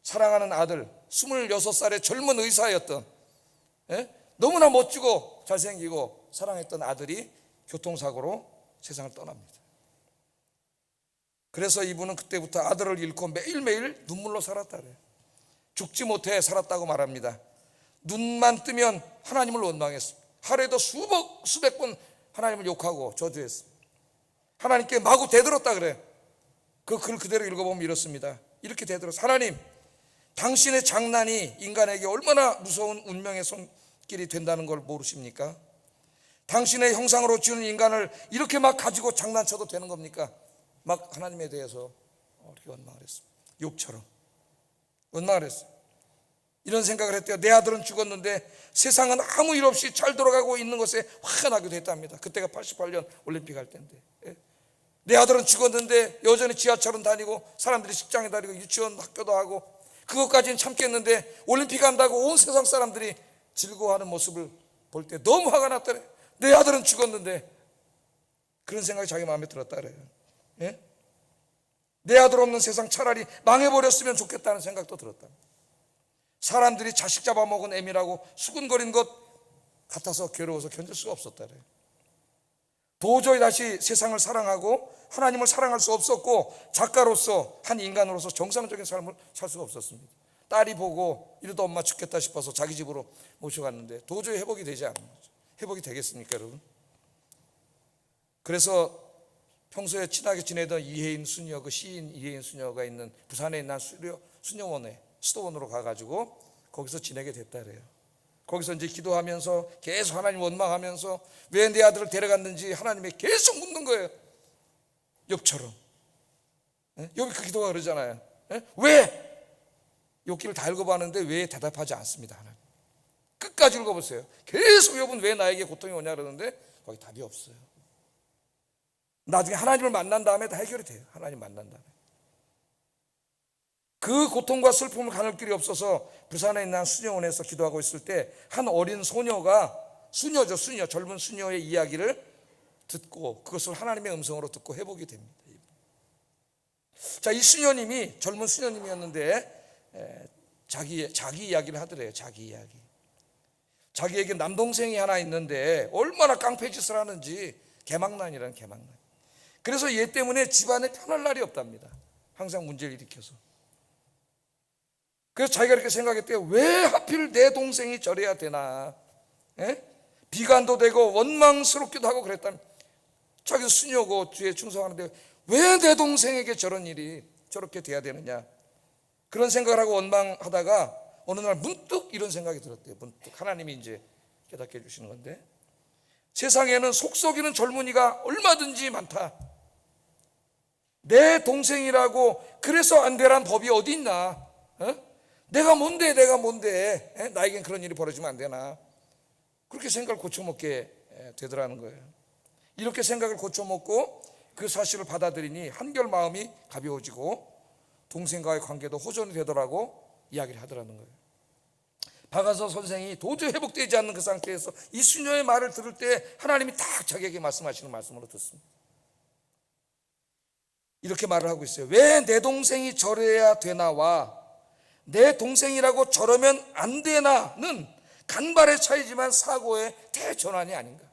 사랑하는 아들, 26살의 젊은 의사였던, 너무나 멋지고 잘생기고 사랑했던 아들이 교통사고로 세상을 떠납니다. 그래서 이분은 그때부터 아들을 잃고 매일매일 눈물로 살았다 그래요. 죽지 못해 살았다고 말합니다. 눈만 뜨면 하나님을 원망했습니다. 하루에도 수백 번 하나님을 욕하고 저주했습니다. 하나님께 마구 대들었다 그래요. 그 글 그대로 읽어보면 이렇습니다. 이렇게 대들었어요. 하나님, 당신의 장난이 인간에게 얼마나 무서운 운명의 손길이 된다는 걸 모르십니까? 당신의 형상으로 지은 인간을 이렇게 막 가지고 장난쳐도 되는 겁니까? 막 하나님에 대해서 이렇게 원망을 했습니다. 욥처럼 원망을 했어요. 이런 생각을 했대요. 내 아들은 죽었는데 세상은 아무 일 없이 잘 돌아가고 있는 것에 화가 나기도 했답니다. 그때가 88년 올림픽 할 때인데, 내 아들은 죽었는데 여전히 지하철은 다니고 사람들이 직장에 다니고 유치원 학교도 하고 그것까지는 참겠는데 올림픽 한다고 온 세상 사람들이 즐거워하는 모습을 볼 때 너무 화가 났더래. 내 아들은 죽었는데. 그런 생각이 자기 마음에 들었다 그래요. 내 아들 없는 세상 차라리 망해버렸으면 좋겠다는 생각도 들었다. 사람들이 자식 잡아먹은 애미라고 수군거린 것 같아서 괴로워서 견딜 수가 없었다 그래요. 도저히 다시 세상을 사랑하고 하나님을 사랑할 수 없었고, 작가로서 한 인간으로서 정상적인 삶을 살 수가 없었습니다. 딸이 보고 이러다 엄마 죽겠다 싶어서 자기 집으로 모셔갔는데 도저히 회복이 되지 않는 거죠. 회복이 되겠습니까 여러분? 그래서 평소에 친하게 지내던 이혜인 수녀, 그 시인 이혜인 수녀가 있는 부산에 있는 수녀원에 수도원으로 가가지고 거기서 지내게 됐다 그래요. 거기서 이제 기도하면서 계속 하나님 원망하면서 왜 내 아들을 데려갔는지 하나님에 계속 묻는 거예요. 욥처럼. 욥이 그 기도가 그러잖아요. 왜? 욥기를 다 읽어봤는데 왜 대답하지 않습니다. 하나님. 끝까지 읽어보세요. 계속 욥은 왜 나에게 고통이 오냐 그러는데 거기 답이 없어요. 나중에 하나님을 만난 다음에 다 해결이 돼요. 하나님 만난 다음에. 그 고통과 슬픔을 가눌 길이 없어서 부산에 있는 수녀원에서 기도하고 있을 때 한 어린 소녀가, 수녀죠, 수녀, 젊은 수녀의 이야기를 듣고 그것을 하나님의 음성으로 듣고 회복이 됩니다. 자, 이 수녀님이 젊은 수녀님이었는데 자기 이야기를 하더래요. 자기 이야기. 자기에게 남동생이 하나 있는데 얼마나 깡패짓을 하는지, 개망난이라는 개망난. 그래서 얘 때문에 집안에 편할 날이 없답니다. 항상 문제를 일으켜서. 그래서 자기가 이렇게 생각했대요. 왜 하필 내 동생이 저래야 되나? 비관도 되고 원망스럽기도 하고 그랬다면, 자기 수녀고 주에 충성하는데 왜 내 동생에게 저런 일이 저렇게 돼야 되느냐? 그런 생각을 하고 원망하다가 어느 날 문득 이런 생각이 들었대요. 문득 하나님이 이제 깨닫게 해주시는 건데, 세상에는 속 썩이는 젊은이가 얼마든지 많다. 내 동생이라고 그래서 안 되란 법이 어디 있나? 내가 뭔데 나에겐 그런 일이 벌어지면 안 되나? 그렇게 생각을 고쳐먹게 되더라는 거예요. 이렇게 생각을 고쳐먹고 그 사실을 받아들이니 한결 마음이 가벼워지고 동생과의 관계도 호전이 되더라고 이야기를 하더라는 거예요. 박아서 선생이 도저히 회복되지 않는 그 상태에서 이 수녀의 말을 들을 때 하나님이 딱 자기에게 말씀하시는 말씀으로 듣습니다. 이렇게 말을 하고 있어요. 왜 내 동생이 저래야 되나와 내 동생이라고 저러면 안 되나는 간발의 차이지만 사고의 대전환이 아닌가.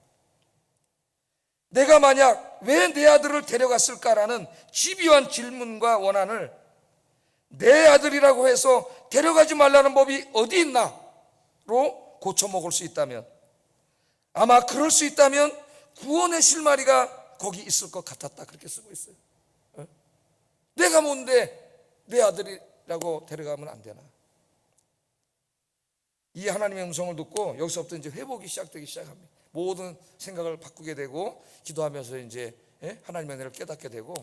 내가 만약 왜 내 아들을 데려갔을까라는 집요한 질문과 원한을 내 아들이라고 해서 데려가지 말라는 법이 어디 있나로 고쳐먹을 수 있다면, 아마 그럴 수 있다면 구원의 실마리가 거기 있을 것 같았다, 그렇게 쓰고 있어요. 내가 뭔데 내 아들이라고 데려가면 안 되나. 이 하나님의 음성을 듣고 여기서부터 이제 회복이 시작되기 시작합니다. 모든 생각을 바꾸게 되고 기도하면서 이제 하나님의 은혜를 깨닫게 되고,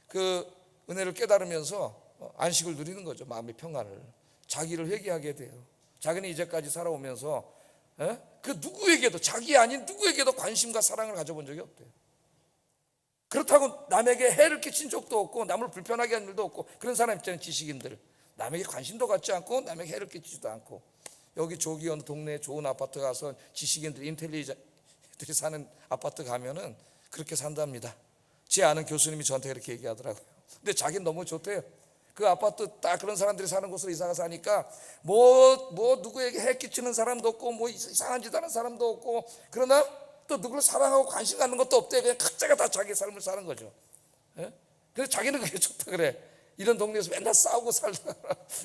그 은혜를 깨달으면서 안식을 누리는 거죠. 마음의 평안을. 자기를 회개하게 돼요. 자기는 이제까지 살아오면서 그 누구에게도, 자기 아닌 누구에게도 관심과 사랑을 가져본 적이 없대요. 그렇다고 남에게 해를 끼친 적도 없고 남을 불편하게 한 일도 없고, 그런 사람 있잖아요. 지식인들, 남에게 관심도 갖지 않고 남에게 해를 끼치지도 않고. 여기 조기 어느 동네에 좋은 아파트 가서 지식인들, 인텔리들이 사는 아파트 가면은 그렇게 산답니다. 제 아는 교수님이 저한테 그렇게 얘기하더라고요. 근데 자기는 너무 좋대요. 그 아파트 딱 그런 사람들이 사는 곳으로 이사가 사니까 뭐 누구에게 해 끼치는 사람도 없고 뭐 이상한 짓 하는 사람도 없고, 그러나 또 누구를 사랑하고 관심 갖는 것도 없대. 그냥 각자가 다 자기 삶을 사는 거죠. 그래서 자기는 그게 좋다 그래. 이런 동네에서 맨날 싸우고 살다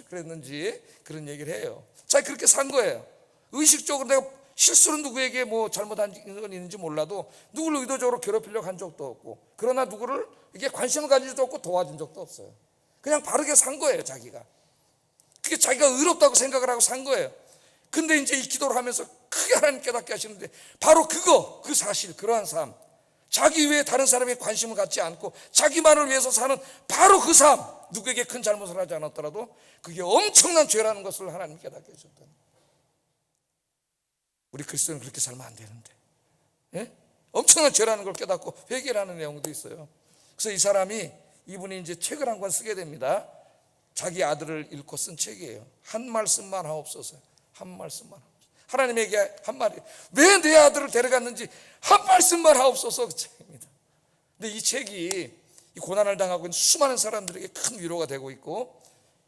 그랬는지 그런 얘기를 해요. 자, 그렇게 산 거예요. 의식적으로 내가 실수로 누구에게 뭐 잘못한 건 있는지 몰라도 누구를 의도적으로 괴롭히려고 한 적도 없고, 그러나 누구를 이게 관심을 가진 적도 없고 도와준 적도 없어요. 그냥 바르게 산 거예요. 자기가 그게 자기가 의롭다고 생각을 하고 산 거예요. 근데 이제 이 기도를 하면서 크게 하나님 깨닫게 하시는데, 바로 그거, 그 사실, 그러한 삶, 자기 외에 다른 사람에게 관심을 갖지 않고 자기만을 위해서 사는 바로 그 삶, 누구에게 큰 잘못을 하지 않았더라도 그게 엄청난 죄라는 것을 하나님 깨닫게 해줬다는. 우리 그리스도는 그렇게 살면 안 되는데, 엄청난 죄라는 걸 깨닫고 회개라는 내용도 있어요. 그래서 이 사람이, 이분이 이제 책을 한 권 쓰게 됩니다. 자기 아들을 잃고 쓴 책이에요. 한 말씀만 하옵소서. 한 말씀만 하옵소서. 하나님에게 한 말이, 왜 내 아들을 데려갔는지 한 말씀만 하옵소서, 그 책입니다. 근데 이 책이 이 고난을 당하고 있는 수많은 사람들에게 큰 위로가 되고 있고,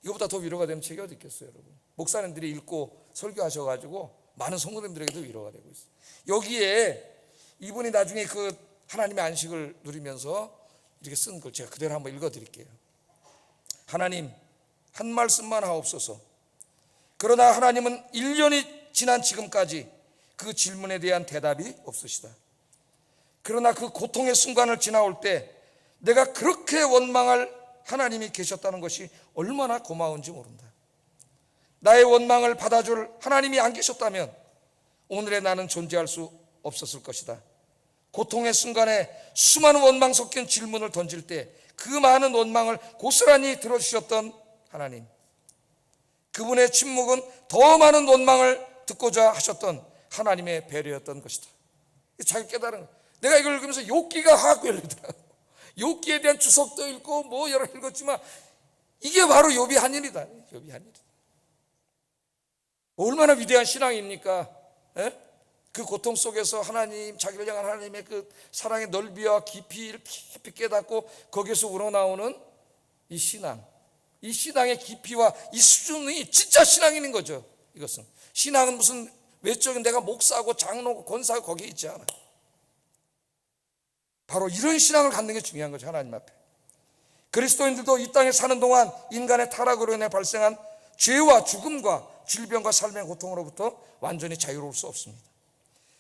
이거보다 더 위로가 되는 책이 어디 있겠어요, 여러분. 목사님들이 읽고 설교하셔가지고 많은 성도님들에게도 위로가 되고 있어요. 여기에 이분이 나중에 그 하나님의 안식을 누리면서 이렇게 쓴 걸 제가 그대로 한번 읽어드릴게요. 하나님, 한 말씀만 하옵소서. 그러나 하나님은 1년이 지난 지금까지 그 질문에 대한 대답이 없으시다. 그러나 그 고통의 순간을 지나올 때 내가 그렇게 원망할 하나님이 계셨다는 것이 얼마나 고마운지 모른다. 나의 원망을 받아줄 하나님이 안 계셨다면 오늘의 나는 존재할 수 없었을 것이다. 고통의 순간에 수많은 원망 섞인 질문을 던질 때 그 많은 원망을 고스란히 들어주셨던 하나님, 그분의 침묵은 더 많은 원망을 듣고자 하셨던 하나님의 배려였던 것이다. 자기 깨달은 거야. 내가 이걸 읽으면서 욥기가 확 열리더라고. 욥기에 대한 주석도 읽고 뭐 여러 읽었지만 이게 바로 욥이 한 일이다. 욥이 한 일이다. 얼마나 위대한 신앙입니까? 그 고통 속에서 하나님, 자기를 향한 하나님의 그 사랑의 넓이와 깊이를 깊이 깨닫고 거기에서 우러나오는 이 신앙, 이 신앙의 깊이와 이 수준이 진짜 신앙인 거죠. 이것은 신앙은 무슨 외적인 내가 목사고 장로고 권사고 거기에 있지 않아요. 바로 이런 신앙을 갖는 게 중요한 거죠. 하나님 앞에. 그리스도인들도 이 땅에 사는 동안 인간의 타락으로 인해 발생한 죄와 죽음과 질병과 삶의 고통으로부터 완전히 자유로울 수 없습니다.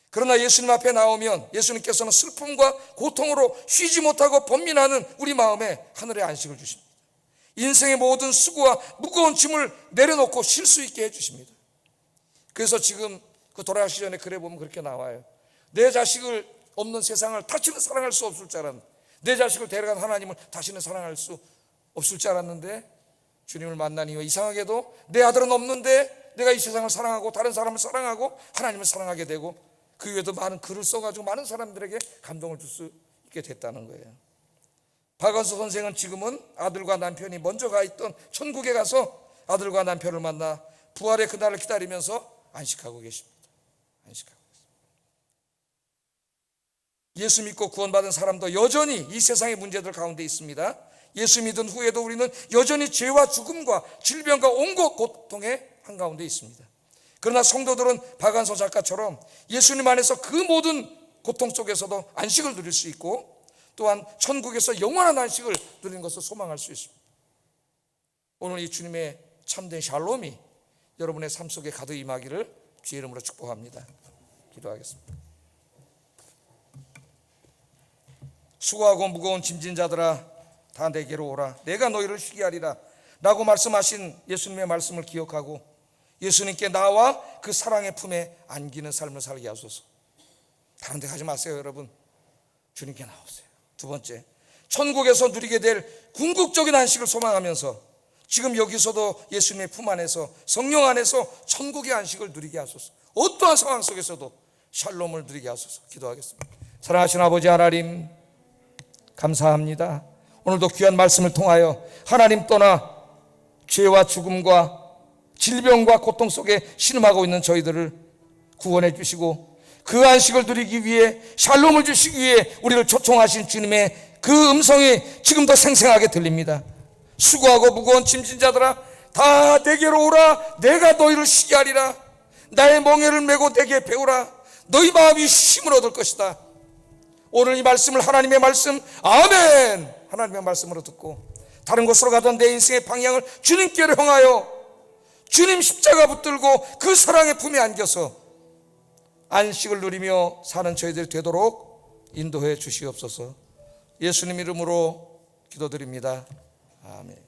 그러나 예수님 앞에 나오면 예수님께서는 슬픔과 고통으로 쉬지 못하고 번민하는 우리 마음에 하늘의 안식을 주십니다. 인생의 모든 수고와 무거운 짐을 내려놓고 쉴 수 있게 해주십니다. 그래서 지금 그 돌아가시기 전에 글에 보면 그렇게 나와요. 내 자식을 없는 세상을 다시는 사랑할 수 없을 줄 알았는데, 내 자식을 데려간 하나님을 다시는 사랑할 수 없을 줄 알았는데 주님을 만난 이후 이상하게도 내 아들은 없는데 내가 이 세상을 사랑하고 다른 사람을 사랑하고 하나님을 사랑하게 되고, 그 위에도 많은 글을 써가지고 많은 사람들에게 감동을 줄 수 있게 됐다는 거예요. 박완서 선생은 지금은 아들과 남편이 먼저 가 있던 천국에 가서 아들과 남편을 만나 부활의 그날을 기다리면서 안식하고 계십니다. 안식하고 계십니다. 예수 믿고 구원받은 사람도 여전히 이 세상의 문제들 가운데 있습니다. 예수 믿은 후에도 우리는 여전히 죄와 죽음과 질병과 온갖 고통의 한가운데 있습니다. 그러나 성도들은 박완서 작가처럼 예수님 안에서 그 모든 고통 속에서도 안식을 누릴 수 있고, 또한 천국에서 영원한 안식을 누리는 것을 소망할 수 있습니다. 오늘 이 주님의 참된 샬롬이 여러분의 삶 속에 가득 임하기를 주의 이름으로 축복합니다. 기도하겠습니다. 수고하고 무거운 짐진 자들아 다 내게로 오라, 내가 너희를 쉬게 하리라 라고 말씀하신 예수님의 말씀을 기억하고 예수님께 나와 그 사랑의 품에 안기는 삶을 살게 하소서. 다른 데 가지 마세요. 여러분, 주님께 나오세요. 두 번째, 천국에서 누리게 될 궁극적인 안식을 소망하면서 지금 여기서도 예수님의 품 안에서, 성령 안에서 천국의 안식을 누리게 하소서. 어떠한 상황 속에서도 샬롬을 누리게 하소서. 기도하겠습니다. 사랑하신 아버지 하나님, 감사합니다. 오늘도 귀한 말씀을 통하여 하나님 떠나 죄와 죽음과 질병과 고통 속에 신음하고 있는 저희들을 구원해 주시고 그 안식을 누리기 위해, 샬롬을 주시기 위해 우리를 초청하신 주님의 그 음성이 지금도 생생하게 들립니다. 수고하고 무거운 짐진 자들아 다 내게로 오라, 내가 너희를 쉬게 하리라. 나의 멍에를 메고 내게 배우라. 너희 마음이 쉼을 얻을 것이다. 오늘 이 말씀을, 하나님의 말씀, 아멘, 하나님의 말씀으로 듣고 다른 곳으로 가던 내 인생의 방향을 주님께로 향하여 주님 십자가 붙들고 그 사랑의 품에 안겨서 안식을 누리며 사는 저희들이 되도록 인도해 주시옵소서. 예수님 이름으로 기도드립니다. 아멘.